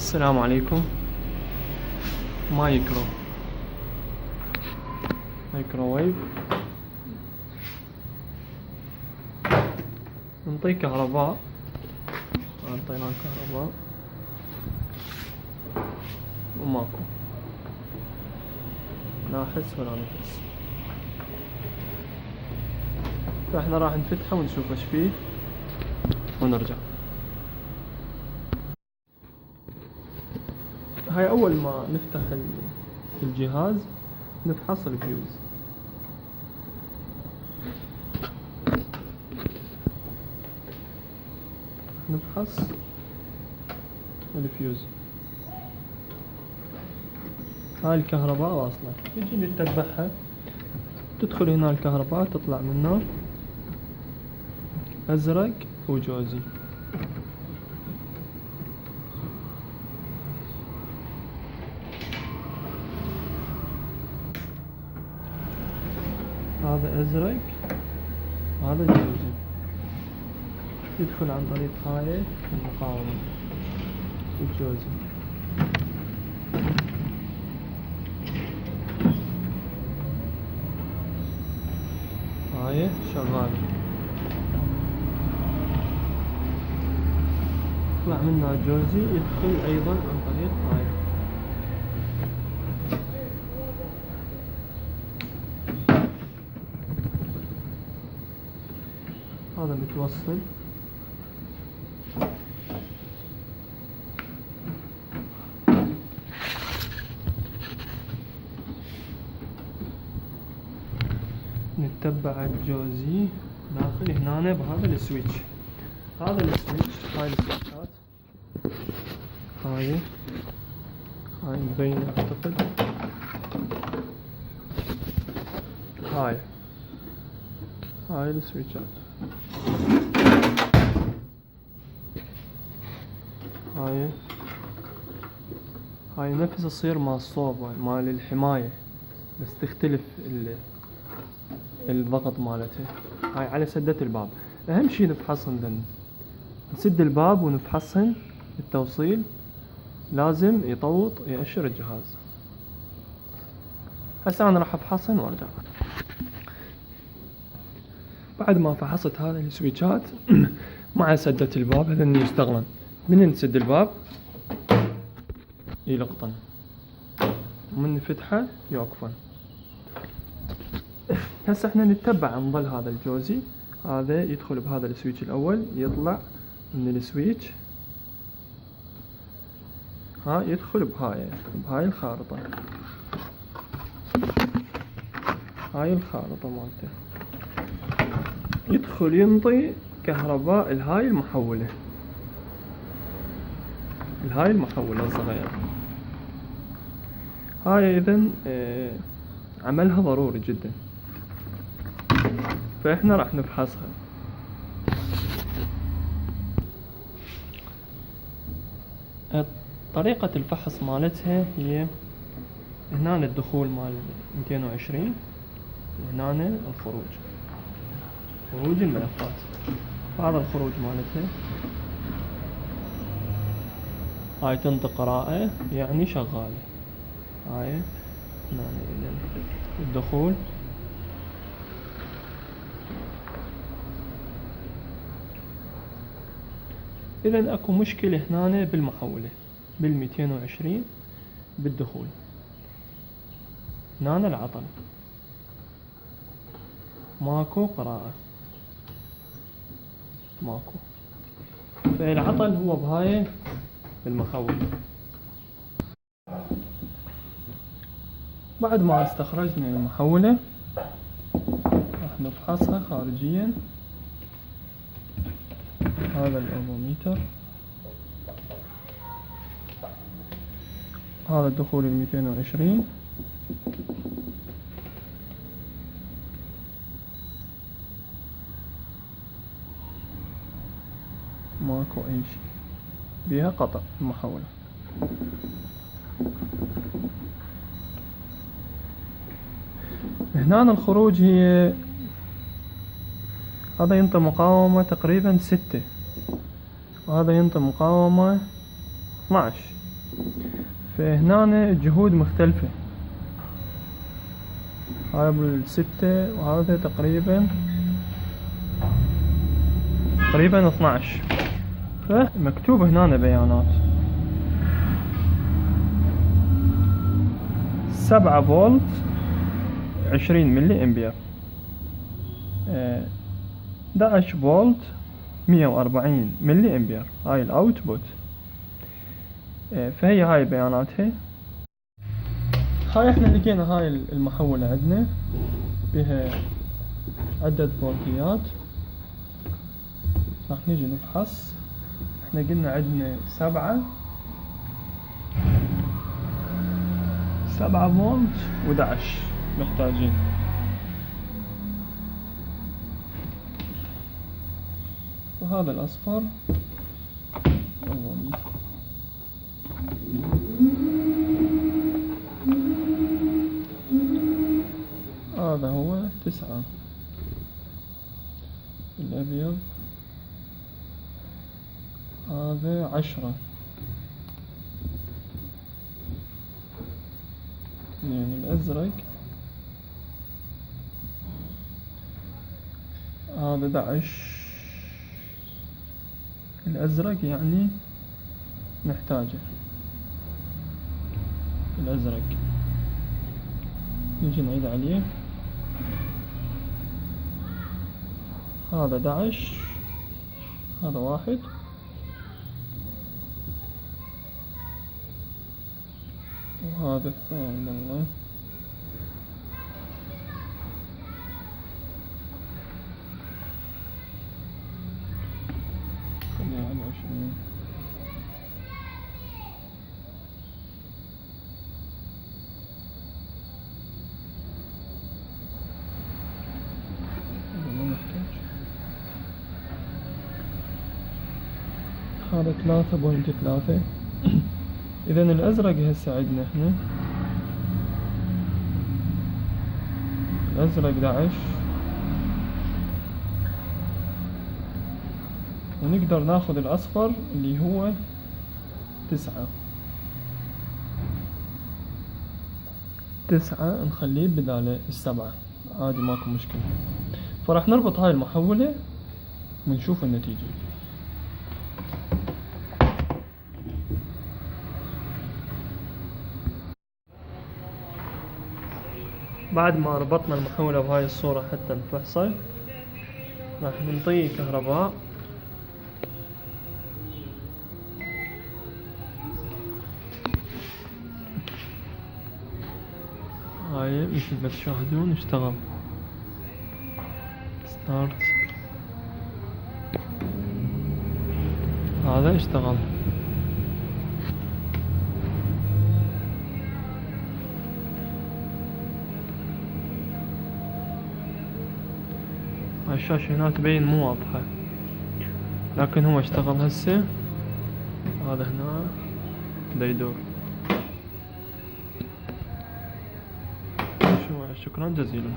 السلام عليكم. مايكروويف. نعطيه كهرباء. أعطيناه كهرباء وماكو لا حس ولا نفس، فاحنا راح نفتحه ونشوف ايش فيه ونرجع. هاي اول ما نفتح الجهاز نفحص الفيوز. نفحص الفيوز. هاي الكهرباء واصلة، نجي نتبعها، تدخل هنا الكهرباء تطلع منه ازرق وجوزي. هذا ازرق وهذا جوزي، يدخل عن طريق هاي المقاومة الجوزي. هاي شغالة، يطلع منها جوزي يدخل ايضا عن طريق هاي. هذا متوصل، نتبع الجوزي داخل هنا بهذا السويتش. هذا السويتش، هاي السويتشات، هاي مبينة اعتقد. هاي السويتشات، هاي نفس تصير مال الصوبة مال الحماية، بس تختلف الضغط مالتها. هاي على سدة الباب. اهم شي نفحصن، نسد الباب ونفحصن التوصيل، لازم يطوط يأشر الجهاز. هسه انا راح افحصن وارجع. بعد ما فحصت هذه السويتشات مع سدة الباب، هذا يستغلن من نسد الباب يلقطن ومن فتحه يوقفن. هسه احنا نتبع نظل هذا الجوزي، هذا يدخل بهذا السويتش الاول، يطلع من السويتش يدخل بهاي الخارطة. هاي الخارطة مالته، يدخل ينطي كهرباء الهاي المحولة الصغيرة. هاي اذن عملها ضروري جدا، فاحنا راح نفحصها. طريقة الفحص مالتها هي هنا الدخول مال 220، وهنا خروج الملفات. هذا الخروج مالتها، هاي تنطي قراءة يعني شغالة. هاي هنا الدخول، إذن اكو مشكلة هنا بالمحولة بال220 بالدخول. هنا العطل، ماكو قراءة، ماكو، فالعطل هو بهاي المحولة. بعد ما استخرجنا المحولة راح نفحصها خارجيا. هذا الأوفوميتر، هذا الدخول 220، ماكو أي شيء، بيها قطع المحولة. هنا الخروج هي هذا ينطي مقاومة تقريبا 6، وهذا ينطي مقاومة 12. فهنا الجهود مختلفة، هاي بال6 وهذا تقريبا 12. فمكتوب هنا بيانات 7 فولت 20 ملي امبير، 11 فولت 140 ملي امبير، هاي الاوتبوت. فهي هاي بياناتها. هاي احنا لقينا هاي المحولة عندنا بها عدة فولتيات. راح نيجي نفحص. احنا قلنا عندنا 7 فولت و11 محتاجين. وهذا الأصفر هذا هو 9. الأبيض هذا 10. يعني الأزرق هذا 11. الأزرق يعني محتاجه الأزرق. نيجي نعيد عليه. هذا 11، هذا 1، وهذا الثاني والله خليها على 20. هذا 3.3. إذن الأزرق هسه عندنا احنا الأزرق 11، ونقدر ناخذ الأصفر اللي هو 9 نخليه بدال 7 عادي، ماكو مشكلة. فراح نربط هاي المحولة ونشوف النتيجة. بعد ما ربطنا المحولة بهاي الصورة حتى نفحصها، راح ننطيه كهرباء. هاي مثل ما تشاهدون اشتغل. ستارت. هذا اشتغل. الشاشة هنا تبين مو واضحة، لكن هو اشتغل هسه. هذا هنا دا يدور. شكرا جزيلا.